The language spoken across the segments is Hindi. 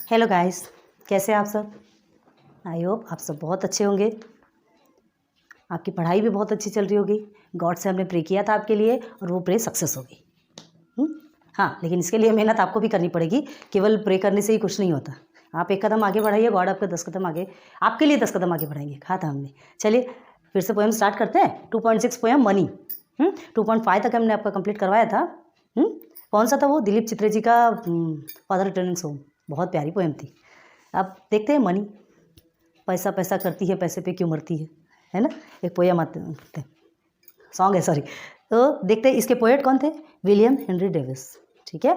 हेलो गाइस, कैसे हैं आप सब। आई होप आप सब बहुत अच्छे होंगे। आपकी पढ़ाई भी बहुत अच्छी चल रही होगी। गॉड से हमने प्रे किया था आपके लिए और वो प्रे सक्सेस होगी। हाँ, लेकिन इसके लिए मेहनत आपको भी करनी पड़ेगी। केवल प्रे करने से ही कुछ नहीं होता। आप एक कदम आगे बढ़ाइए, गॉड आपके 10 कदम आगे, आपके लिए 10 कदम आगे बढ़ाएंगे। कहा था हमने। चलिए फिर से पोएम स्टार्ट करते हैं। 2.6 पोएम मनी। 2.5 तक हमने आपका कंप्लीट करवाया था। कौन सा था वो? दिलीप चित्रे जी का फादर रिटर्निंग होम। बहुत प्यारी पोएम थी। अब देखते हैं मनी। पैसा पैसा करती है, पैसे पे क्यों मरती है ना। एक पोएम आते सॉन्ग है, सॉरी। तो देखते हैं इसके पोएट कौन थे। William Henry Davis. ठीक है।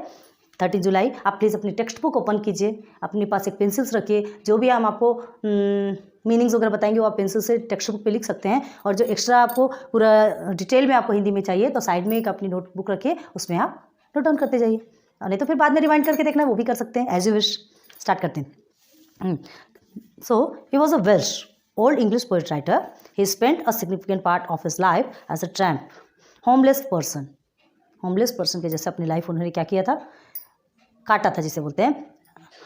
30 जुलाई। आप प्लीज़ अपनी टेक्स्ट बुक ओपन कीजिए, अपने पास एक पेंसिल्स रखिए। जो भी हम आपको मीनिंग्स वगैरह बताएंगे वो आप पेंसिल से टेक्स्ट बुक पे लिख सकते हैं। और जो एक्स्ट्रा आपको पूरा डिटेल में आपको हिंदी में चाहिए तो साइड में एक अपनी नोटबुक रखिए, उसमें आप नोट डाउन करते जाइए। और नहीं तो फिर बाद में रिवाइंड करके देखना, वो भी कर सकते हैं। As you wish. स्टार्ट करते हैं। So, he was a Welsh, old English poet writer. He spent a significant part of his life as a tramp, homeless person. Homeless person के जैसे अपनी लाइफ उन्होंने क्या किया था, काटा था जिसे बोलते हैं।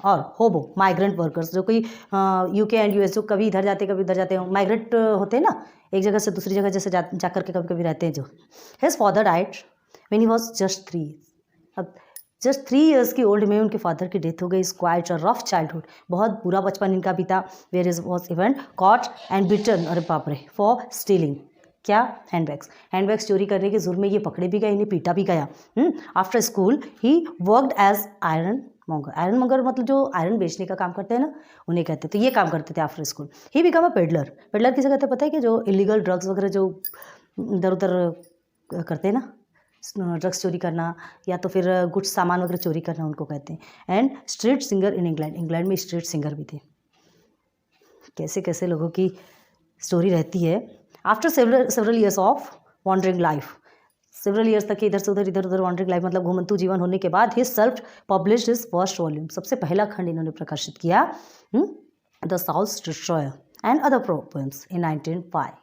और होबो, माइग्रेंट वर्कर्स, जो कोई यूके एंड यूएस, जो कभी इधर जाते कभी उधर जाते हैं, माइग्रेंट होते हैं ना, एक जगह से दूसरी जगह जैसे जा करके कभी कभी रहते हैं जो। His father died when he was just 3। अब जस्ट 3 ईयर्स की ओल्ड में उनके फादर की डेथ हो गई। Is quite a rough childhood, बहुत बुरा बचपन इनका बीता। Where is was even caught and beaten, अरे बाप रे, फॉर स्टीलिंग। क्या? हैंडबैग्स चोरी करने के जुर्म में ये पकड़े भी गए, इन्हें पीटा भी गया। After school he worked as ironmonger. Ironmonger मतलब जो आयरन बेचने का काम करते हैं ना, उन्हें कहते थे। ये काम करते थे after school. He become a peddler. Peddler किसे कहते हैं पता है? कि जो इलीगल ड्रग्स वगैरह जो इधर उधर करते हैं ना, ड्रग्स चोरी करना या तो फिर कुछ सामान वगैरह चोरी करना, उनको कहते हैं। And street singer in England. England में स्ट्रीट सिंगर भी थे। कैसे कैसे लोगों की स्टोरी रहती है। After several years of wandering life, several years तक इधर से उधर इधर उधर वॉन्डरिंग लाइफ मतलब घुमंतु जीवन होने के बाद ही self published his first volume. सबसे पहला खंड इन्होंने प्रकाशित किया, the south destroyer and other poems in 1905।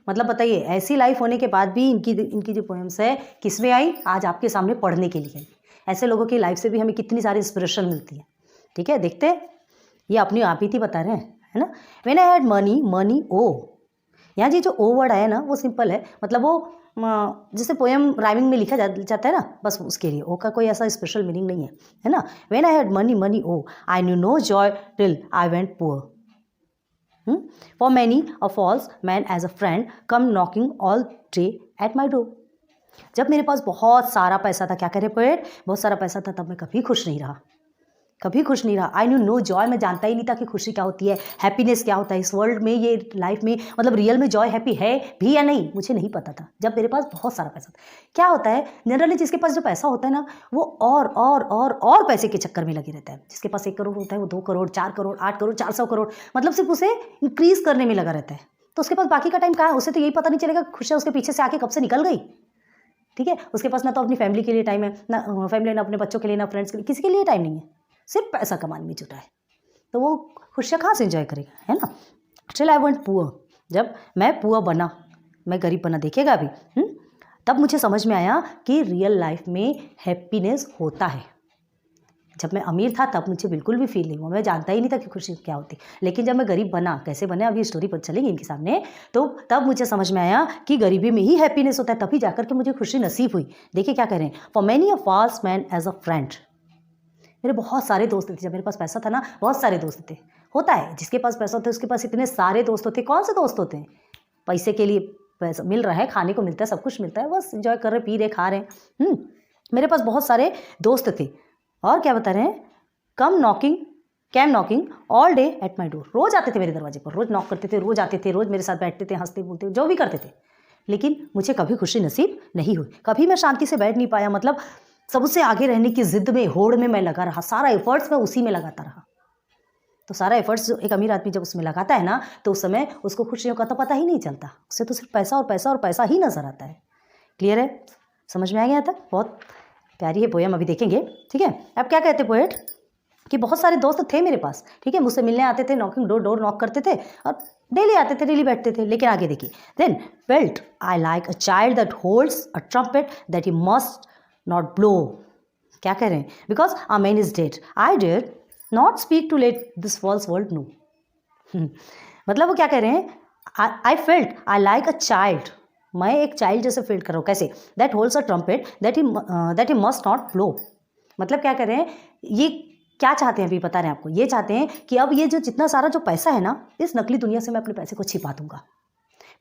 मतलब बताइए, ऐसी लाइफ होने के बाद भी इनकी जो पोएम्स है किस में आई? आज आपके सामने पढ़ने के लिए। ऐसे लोगों की लाइफ से भी हमें कितनी सारी इंस्पिरेशन मिलती है। ठीक है, देखते हैं। ये अपनी आप ही बता रहे हैं, है ना। When I had money, money O. यहाँ जी जो ओ वर्ड आया ना, वो सिंपल है। मतलब वो जैसे पोएम राइमिंग में लिखा जाता है ना, बस उसके लिए ओ का कोई ऐसा स्पेशल मीनिंग नहीं है ना। When I had money, money O, I knew no joy till I went poor. For many, a false man as a friend come knocking all day at my door. जब मेरे पास बहुत सारा पैसा था, क्या करे पोएट, बहुत सारा पैसा था, तब मैं कभी खुश नहीं रहा, कभी खुश नहीं रहा। आई न्यू नो जॉय, मैं जानता ही नहीं था कि खुशी क्या होती है, हैप्पीनेस क्या होता है इस वर्ल्ड में, ये लाइफ में, मतलब रियल में जॉय हैप्पी है भी या नहीं, मुझे नहीं पता था जब मेरे पास बहुत सारा पैसा था। क्या होता है जनरली, जिसके पास जो पैसा होता है ना, वो और पैसे के चक्कर में लगे रहता है। जिसके पास 1 करोड़ होता है वो 2 करोड़, 4 करोड़, 8 करोड़, 400 करोड़, मतलब सिर्फ उसे इंक्रीज करने में लगा रहता है। तो उसके पास बाकी का टाइम कहाँ है? उसे तो यही पता नहीं चलेगा खुशियाँ उसके पीछे से आके कब से निकल गई। ठीक है, उसके पास ना तो अपनी फैमिली के लिए टाइम है, ना फैमिली, ना अपने बच्चों के लिए, ना फ्रेंड्स के लिए, किसी के लिए टाइम नहीं है। सिर्फ पैसा कमाने में जुटा है, तो वो खुशियाँ कहाँ से एंजॉय करेगा, है ना। टिल आई वांट पुअर, जब मैं पुअर बना, मैं गरीब बना, देखिएगा अभी। तब मुझे समझ में आया कि रियल लाइफ में हैप्पीनेस होता है। जब मैं अमीर था तब मुझे बिल्कुल भी फील नहीं हुआ, मैं जानता ही नहीं था कि खुशी क्या होती। लेकिन जब मैं गरीब बना, कैसे बने अभी स्टोरी पर चलेगी इनके सामने, तो तब मुझे समझ में आया कि गरीबी में ही हैप्पीनेस होता है, तभी जाकर के मुझे खुशी नसीब हुई। देखिए क्या कह रहे हैं। For many a fast man as a friend. मेरे बहुत सारे दोस्त थे, जब मेरे पास पैसा था ना, बहुत सारे दोस्त थे। होता है जिसके पास पैसा होता है उसके पास इतने सारे दोस्त होते हैं। कौन से दोस्त होते हैं? पैसे के लिए पैसा मिल रहा है, खाने को मिलता है, सब कुछ मिलता है, बस एंजॉय कर रहे, पी रहे, खा रहे। मेरे पास बहुत सारे दोस्त थे। और क्या बता रहे हैं, came knocking all day at my door. रोज आते थे मेरे दरवाजे पर, रोज नॉक करते थे, रोज आते थे, रोज मेरे साथ बैठते थे, हंसते बोलते, जो भी करते थे। लेकिन मुझे कभी खुशी नसीब नहीं हुई, कभी मैं शांति से बैठ नहीं पाया। मतलब सबसे आगे रहने की जिद में, होड़ में मैं लगा रहा, सारा एफर्ट्स मैं उसी में लगाता रहा। तो सारा एफर्ट्स जो एक अमीर आदमी जब उसमें लगाता है ना, तो उस समय उसको खुशियों का तो पता ही नहीं चलता, उसे तो सिर्फ पैसा और पैसा और पैसा ही नजर आता है। क्लियर है? समझ में आ गया तक? बहुत प्यारी है पोएम, अभी देखेंगे। ठीक है, अब क्या कहते पोएट कि बहुत सारे दोस्त थे मेरे पास। ठीक है, मुझसे मिलने आते थे, नॉकिंग डोर नॉक करते थे और डेली आते थे, डेली बैठते थे। लेकिन आगे देखिए, then felt I like a child that holds a trumpet that he must not blow. क्या कह रहे हैं? Because a man is dead, I डेड not speak to let this false world know. मतलब वो क्या कह रहे हैं, I felt I like a child, मैं एक चाइल्ड जैसे फील कर रहा हूँ। कैसे, that holds a trumpet that he must not blow. मतलब क्या कर रहे हैं, ये क्या चाहते हैं, अभी बता रहे हैं आपको, ये चाहते हैं कि अब ये जो जितना सारा जो पैसा है ना, इस नकली दुनिया से मैं अपने पैसे को छिपा दूंगा।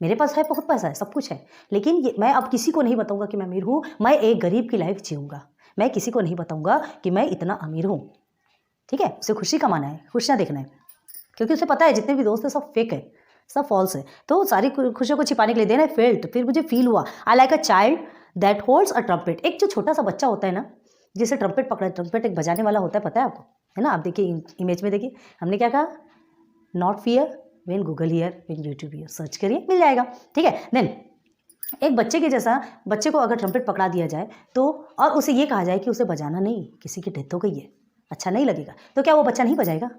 मेरे पास है, बहुत पैसा है, सब कुछ है, लेकिन ये मैं अब किसी को नहीं बताऊंगा कि मैं अमीर हूँ। मैं एक गरीब की लाइफ जीऊँगा। मैं किसी को नहीं बताऊंगा कि मैं इतना अमीर हूँ। ठीक है, उसे खुशी कमाना है, खुशियाँ देखना है, क्योंकि उसे पता है जितने भी दोस्त हैं सब फेक है, सब फॉल्स है। तो सारी खुशियों को छिपाने के लिए देना फेल्ट, फिर मुझे फील हुआ, आई like a child that holds a trumpet. एक जो छोटा सा बच्चा होता है ना, जिसे ट्रम्पेट पकड़ा, ट्रम्पेट एक बजाने वाला होता है, पता है आपको, है ना। आप देखिए इमेज में, देखिए हमने क्या कहा, not fear when Google here, when YouTube here, search करिए मिल जाएगा। ठीक है, देन एक बच्चे के जैसा, बच्चे को अगर ट्रम्पेट पकड़ा दिया जाए तो, और उसे ये कहा जाए कि उसे बजाना नहीं, किसी की डेथ हो गई है, अच्छा नहीं लगेगा, तो क्या वो बच्चा नहीं बजाएगा?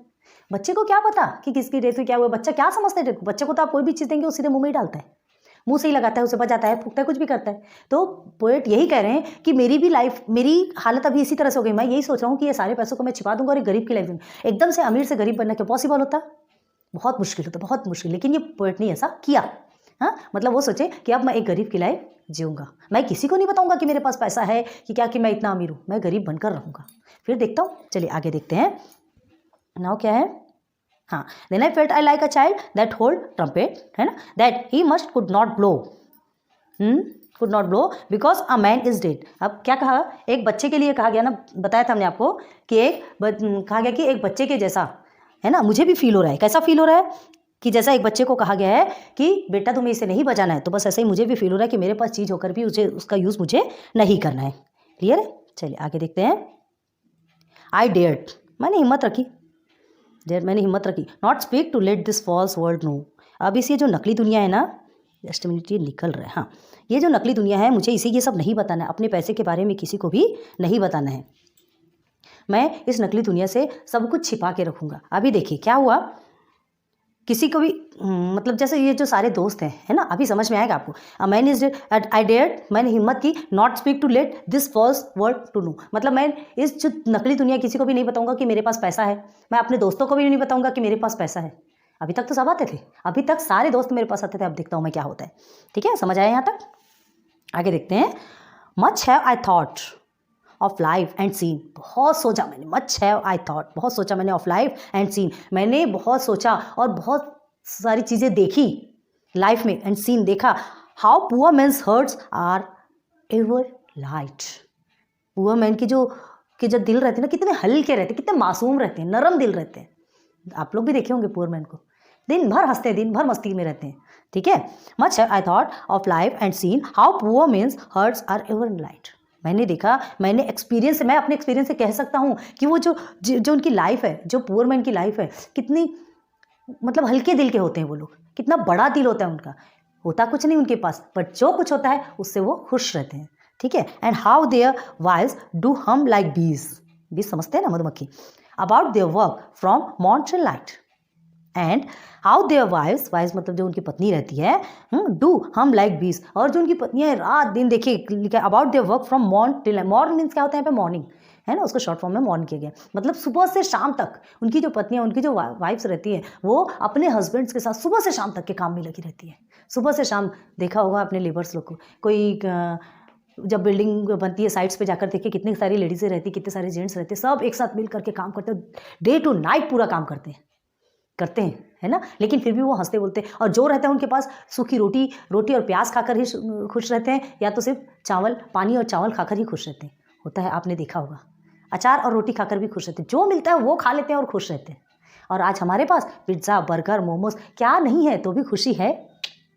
बच्चे को क्या पता कि किसकी डेथ हुई, क्या हुआ, बच्चा क्या समझता है? बच्चे को तो आप कोई भी चीज़ देंगे वो सीधे मुंह में ही डालता है, मुंह से ही लगाता है, उसे बजाता है, फूकता है, कुछ भी करता है। तो पोएट यही कह रहे हैं कि मेरी भी लाइफ, मेरी हालत अभी इसी तरह से हो गई। मैं यही सोच रहा हूँ कि ये सारे पैसों को मैं छिपा दूंगा और एक गरीब की लाइफ दूंगा। एकदम से अमीर से गरीब बनना क्या पॉसिबल होता? बहुत मुश्किल होता, बहुत मुश्किल। लेकिन ये पोएट ने ऐसा किया। हाँ, मतलब वो सोचे कि अब मैं एक गरीब की लाइफ जीऊँगा, मैं किसी को नहीं बताऊँगा कि मेरे पास पैसा है, कि क्या कि मैं इतना अमीर हूँ, मैं गरीब बनकर रहूँगा। फिर देखता हूँ, चलिए आगे देखते हैं। नाउ क्या है, हाँ, then I felt I like a child that hold trumpet, है ना, that he must could not blow, could not blow because a man is dead. अब क्या कहा, एक बच्चे के लिए कहा गया ना, बताया था हमने आपको कि कहा गया कि एक बच्चे के जैसा, है ना, मुझे भी फील हो रहा है। कैसा फील हो रहा है कि जैसा एक बच्चे को कहा गया है कि बेटा तुम्हें इसे नहीं बजाना है, तो बस ऐसे ही मुझे भी फील हो रहा है कि मेरे पास चीज़ होकर भी उसे, उसका यूज़ मुझे नहीं करना है। क्लियर है, चलिए आगे देखते हैं। आई डेयर्ड, मैंने हिम्मत रखी, मैंने हिम्मत रखी, not speak to let this false world know. अब इस ये जो नकली दुनिया है ना, जस्ट मिनट, ये निकल रहा है, हाँ, ये जो नकली दुनिया है, मुझे इसे ये सब नहीं बताना है, अपने पैसे के बारे में किसी को भी नहीं बताना है। मैं इस नकली दुनिया से सब कुछ छिपा के रखूँगा। अभी देखिए क्या हुआ, किसी को भी मतलब जैसे ये जो सारे दोस्त हैं, है ना, अभी समझ में आएगा आपको। मैन इज आई डेयर्ड, मैंने हिम्मत की, not speak to let this false world to know. मतलब मैं इस जो नकली दुनिया, किसी को भी नहीं बताऊंगा कि मेरे पास पैसा है, मैं अपने दोस्तों को भी नहीं बताऊंगा कि मेरे पास पैसा है। अभी तक तो सब आते थे, अभी तक सारे दोस्त मेरे पास आते थे, अब देखता हूँ मैं क्या होता है। ठीक है, समझ आया यहाँ तक? आगे देखते हैं। Much have I thought of life and seen, बहुत सोचा मैंने, मच हैव आई थॉट, बहुत सोचा मैंने, ऑफ लाइफ एंड सीन, मैंने बहुत सोचा और बहुत सारी चीज़ें देखी लाइफ में, एंड सीन देखा। How poor man's hearts are ever light, poor man की जो दिल रहते हैं ना, कितने हल्के रहते हैं, कितने मासूम रहते हैं, नरम दिल रहते हैं। आप लोग भी देखे होंगे पुअर मैन को, दिन भर हंसते हैं, दिन भर मस्ती में रहते हैं। ठीक है, much have I thought of life and seen how poor man's hearts are ever light. मैंने देखा, मैंने एक्सपीरियंस, मैं अपने एक्सपीरियंस से कह सकता हूँ कि वो जो उनकी लाइफ है, जो पुअर मैन की लाइफ है, कितनी मतलब हल्के दिल के होते हैं वो लोग, कितना बड़ा दिल होता है उनका, होता कुछ नहीं उनके पास, बट जो कुछ होता है उससे वो खुश रहते हैं। ठीक है, and how their wives do hum like bees, bees समझते हैं ना, मधुमक्खी, about their work from morn till night, and how their wives, wives मतलब जो उनकी पत्नी रहती है, डू हम लाइक बीज, और जो उनकी पत्नियां रात दिन, देखिए about their work from morn till, morn means क्या होता है यहाँ पे, मॉर्निंग, है ना, उसको शॉर्ट फॉर्म में मॉर्न किया गया, मतलब सुबह से शाम तक उनकी जो पत्नियां, उनकी जो वाइफ्स रहती हैं, वो अपने हस्बैंड्स के साथ सुबह से शाम तक के काम में लगी रहती है। सुबह से शाम, देखा होगा अपने लेबर्स लोग को, कोई जब बिल्डिंग बनती है साइट्स पे जाकर देखिए कितनी सारी लेडीज़ें रहती, कितने सारे जेंट्स रहते, सब एक साथ मिल करके काम करते हैं, डे टू नाइट पूरा काम करते हैं, है ना, लेकिन फिर भी वो हंसते बोलते हैं, और जो रहता है उनके पास सूखी रोटी और प्याज खाकर ही खुश रहते हैं, या तो सिर्फ चावल, पानी और चावल खाकर ही खुश रहते हैं। होता है, आपने देखा होगा, अचार और रोटी खाकर भी खुश रहते हैं, जो मिलता है वो खा लेते हैं और खुश रहते हैं। और आज हमारे पास पिज्ज़ा, बर्गर, मोमोज क्या नहीं है, तो भी खुशी है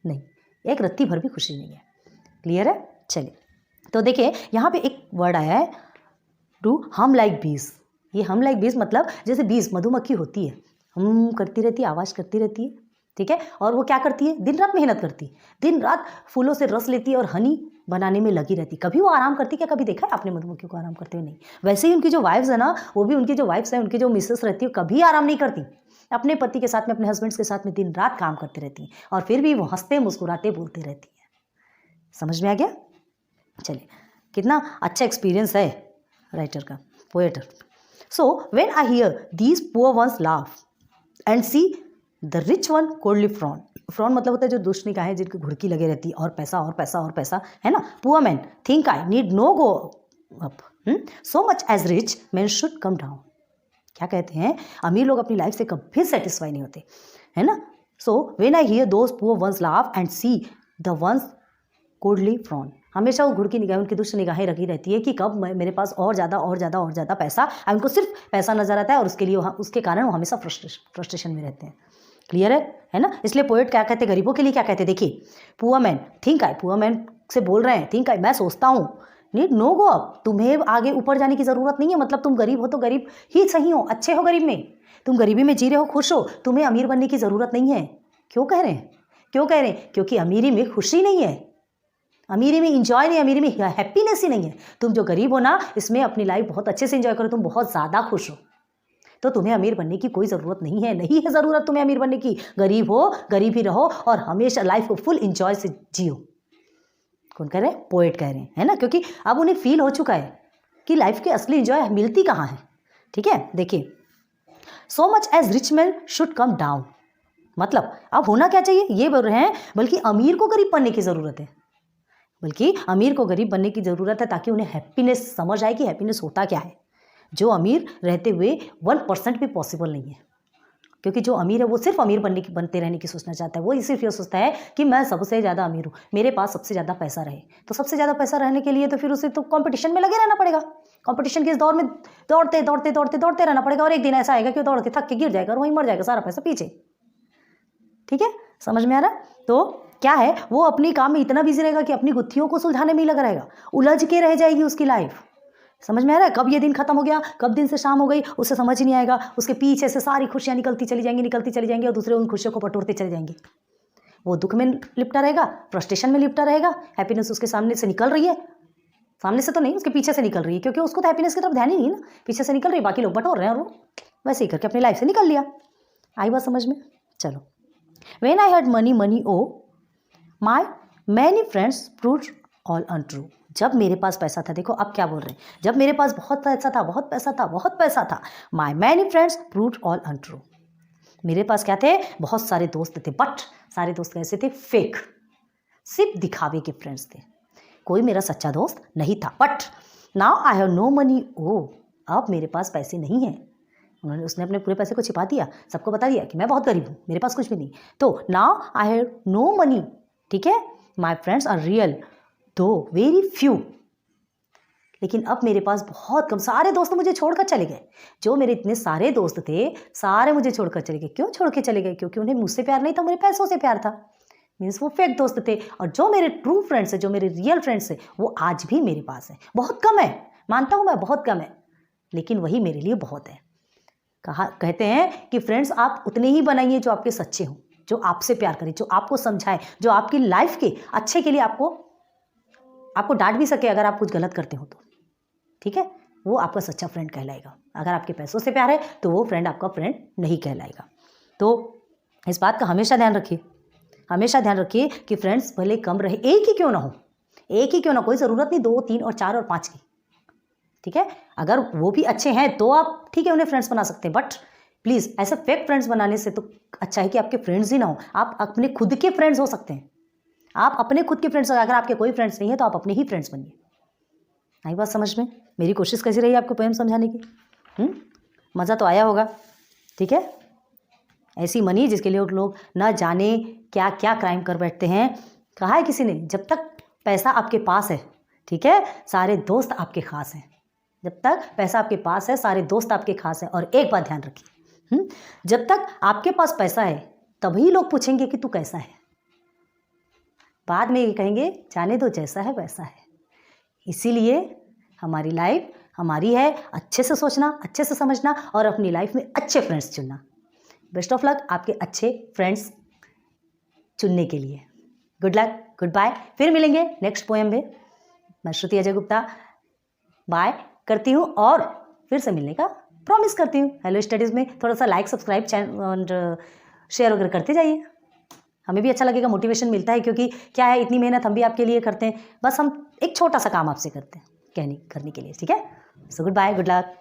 नहीं, एक रत्ती भर भी खुशी नहीं है। क्लियर है, चलिए, तो देखिए यहाँ पे एक वर्ड आया है, डू हम लाइक बीज। ये हम लाइक बीज मतलब जैसे बीज, मधुमक्खी होती है, हम करती रहती है, आवाज़ करती रहती है, ठीक है, और वो क्या करती है, दिन रात मेहनत करती है, दिन रात फूलों से रस लेती है और हनी बनाने में लगी रहती। कभी वो आराम करती क्या? कभी देखा है आपने मधुमक्खियों को आराम करते हुए? नहीं। वैसे ही उनकी जो वाइफ्स है ना, वो भी उनकी जो वाइफ्स हैं, उनकी जो मिसेस रहती है, कभी आराम नहीं करती, अपने पति के साथ में, अपने हस्बैंड्स के साथ में दिन रात काम करती रहती हैं, और फिर भी वो हंसते मुस्कुराते बोलती रहती हैं। समझ में आ गया? चलिए, कितना अच्छा एक्सपीरियंस है राइटर का, poet. So when I hear these poor ones laugh and see the rich one coldly frown. Frown मतलब होता है जो दुष्ट निगाहें जिनकी घुड़की लगे रहती है, और पैसा और पैसा और पैसा, है ना। Poor man think I need no go up, so much as rich man should come down. क्या कहते हैं, अमीर लोग अपनी लाइफ से कभी सेटिस्फाई नहीं होते, है ना। So when I hear those poor ones laugh and see the ones coldly frown, हमेशा वो घुड़की निगाहें, उनकी दुष्ट निगाहें रखी रहती है कि कब मेरे पास और ज़्यादा और ज़्यादा और ज़्यादा पैसा, उनको सिर्फ पैसा नजर आता है, और उसके लिए उसके कारण वो हमेशा फ्रस्ट्रेशन में रहते हैं। क्लियर है ना। इसलिए पोएट क्या कहते हैं, गरीबों के लिए क्या कहते हैं, देखिए, पुअर मैन थिंक आई, पुअर मैन से बोल रहे हैं, थिंक आई, मैं सोचता हूँ, नीड नो गो अप, तुम्हें आगे ऊपर जाने की ज़रूरत नहीं है। मतलब तुम गरीब हो तो गरीब ही सही हो, अच्छे हो गरीब में, तुम गरीबी में जी रहे हो, खुश हो, तुम्हें अमीर बनने की ज़रूरत नहीं है। क्यों कह रहे हैं, क्यों कह रहे हैं, क्योंकि अमीरी में खुशी नहीं है, अमीरी में इंजॉय नहीं, अमीरी में हैप्पीनेस ही नहीं है। तुम जो गरीब हो ना, इसमें अपनी लाइफ बहुत अच्छे से इंजॉय करो, तुम बहुत ज़्यादा खुश हो, तो तुम्हें अमीर बनने की कोई ज़रूरत नहीं है, नहीं है ज़रूरत तुम्हें अमीर बनने की। गरीब हो, गरीब ही रहो, और हमेशा लाइफ को फुल इंजॉय से जियो। कौन कह रहे हैं, पोएट कह रहे हैं, है ना, क्योंकि अब उन्हें फील हो चुका है कि लाइफ की असली इंजॉय मिलती कहाँ है। ठीक है, देखिए, so much as rich man should come down, मतलब अब होना क्या चाहिए, ये बोल रहे हैं, बल्कि अमीर को गरीब बनने की ज़रूरत है, बल्कि अमीर को गरीब बनने की ज़रूरत है, ताकि उन्हें हैप्पीनेस समझ आए कि हैप्पीनेस होता क्या है, जो अमीर रहते हुए 1% भी पॉसिबल नहीं है। क्योंकि जो अमीर है वो सिर्फ अमीर बनते रहने की सोचना चाहता है, वो सिर्फ ये सोचता है कि मैं सबसे ज़्यादा अमीर हूँ, मेरे पास सबसे ज़्यादा पैसा रहे। तो सबसे ज़्यादा पैसा रहने के लिए तो फिर उसे तो कंपटीशन में लगे रहना पड़ेगा, कंपटीशन के इस दौर में दौड़ते दौड़ते दौड़ते दौड़ते रहना पड़ेगा, और एक दिन ऐसा आएगा कि दौड़ के थक के गिर जाएगा और वहीं मर जाएगा, सारा पैसा पीछे। ठीक है, समझ में आ रहा। तो क्या है, वो अपनी काम में इतना बिजी रहेगा कि अपनी गुत्थियों को सुलझाने में ही लगा रहेगा, उलझ के रह जाएगी उसकी लाइफ। समझ में आ रहा है, कब ये दिन खत्म हो गया, कब दिन से शाम हो गई, उसे समझ ही नहीं आएगा। उसके पीछे से सारी खुशियां निकलती चली जाएंगी, और दूसरे उन खुशियों को बटोरते चले जाएंगे। वो दुख में लिपटा रहेगा, फ्रस्ट्रेशन में लिपटा रहेगा, हैप्पीनेस उसके सामने से निकल रही है, सामने से तो नहीं, उसके पीछे से निकल रही है, क्योंकि उसको तो हैप्पीनेस की तरफ ध्यान ही नहीं ना, पीछे से निकल रही है, बाकी लोग बटोर रहे हैं, और वो वैसे ही करके अपनी लाइफ से निकल लिया। आई बात समझ में। चलो, when I had money O my many friends proved all untrue. जब मेरे पास पैसा था, देखो अब क्या बोल रहे हैं, जब मेरे पास बहुत पैसा था, my many friends proved all untrue. मेरे पास क्या थे, बहुत सारे दोस्त थे, बट सारे दोस्त कैसे थे, फेक, सिर्फ दिखावे के फ्रेंड्स थे, कोई मेरा सच्चा दोस्त नहीं था। But now I have no money O, अब मेरे पास पैसे नहीं हैं। उसने अपने पूरे पैसे को छिपा दिया, सबको बता दिया कि मैं बहुत गरीब हूँ, मेरे पास कुछ भी नहीं। तो now I have no money, ठीक है, my friends are real though very few, लेकिन अब मेरे पास बहुत कम, सारे दोस्त मुझे छोड़कर चले गए। जो मेरे इतने सारे दोस्त थे, सारे मुझे छोड़कर चले गए। क्यों छोड़ के चले गए, क्योंकि उन्हें मुझसे प्यार नहीं था, मेरे पैसों से प्यार था। मीन्स वो फेक दोस्त थे। और जो मेरे ट्रू फ्रेंड्स है, जो मेरे रियल फ्रेंड्स है, वो आज भी मेरे पास है। बहुत कम है, मानता हूँ मैं, बहुत कम है, लेकिन वही मेरे लिए बहुत है। कहते हैं कि फ्रेंड्स आप उतने ही बनाइए जो आपके सच्चे हों, जो आपसे प्यार करें, जो आपको समझाए, जो आपकी लाइफ के अच्छे के लिए आपको डांट भी सके अगर आप कुछ गलत करते हो तो, ठीक है, वो आपका सच्चा फ्रेंड कहलाएगा। अगर आपके पैसों से प्यार है तो वो फ्रेंड आपका फ्रेंड नहीं कहलाएगा। तो इस बात का हमेशा ध्यान रखिए, हमेशा ध्यान रखिए कि फ्रेंड्स भले कम रहे, एक ही क्यों ना हो, एक ही क्यों ना, कोई ज़रूरत नहीं 2, 3 और 4 और 5 की, ठीक है। अगर वो भी अच्छे हैं तो आप ठीक है उन्हें फ्रेंड्स बना सकते हैं, बट प्लीज़ ऐसे फेक फ्रेंड्स बनाने से तो अच्छा है कि आपके फ्रेंड्स ही ना हो, आप अपने खुद के फ्रेंड्स हो सकते हैं। आप अपने खुद के फ्रेंड्स, अगर आपके कोई फ्रेंड्स नहीं है तो आप अपने ही फ्रेंड्स बनिए। आई बात समझ में। मेरी कोशिश कैसी रही आपको पोएम समझाने की, मज़ा तो आया होगा, ठीक है। ऐसी मनी जिसके लिए लोग न जाने क्या क्या क्राइम कर बैठते हैं। कहा है किसी ने, जब तक पैसा आपके पास है, ठीक है, सारे दोस्त आपके खास हैं। जब तक पैसा आपके पास है, सारे दोस्त आपके खास हैं। और एक बात ध्यान रखिए, जब तक आपके पास पैसा है तभी लोग पूछेंगे कि तू कैसा है, बाद में ये कहेंगे जाने दो जैसा है वैसा है। इसीलिए हमारी लाइफ हमारी है, अच्छे से सोचना, अच्छे से समझना और अपनी लाइफ में अच्छे फ्रेंड्स चुनना। बेस्ट ऑफ लक आपके अच्छे फ्रेंड्स चुनने के लिए। Good luck, good bye. फिर मिलेंगे नेक्स्ट पोएम में। मैं श्रुति अजय गुप्ता बाय करती हूँ और फिर से मिलने का प्रॉमिस करती हूँ। हेलो स्टडीज़ में थोड़ा सा लाइक, सब्सक्राइब, चैनल और शेयर वगैरह करते जाइए, हमें भी अच्छा लगेगा, मोटिवेशन मिलता है। क्योंकि क्या है, इतनी मेहनत हम भी आपके लिए करते हैं, बस हम एक छोटा सा काम आपसे करते हैं करने के लिए, ठीक है। So good bye, good luck.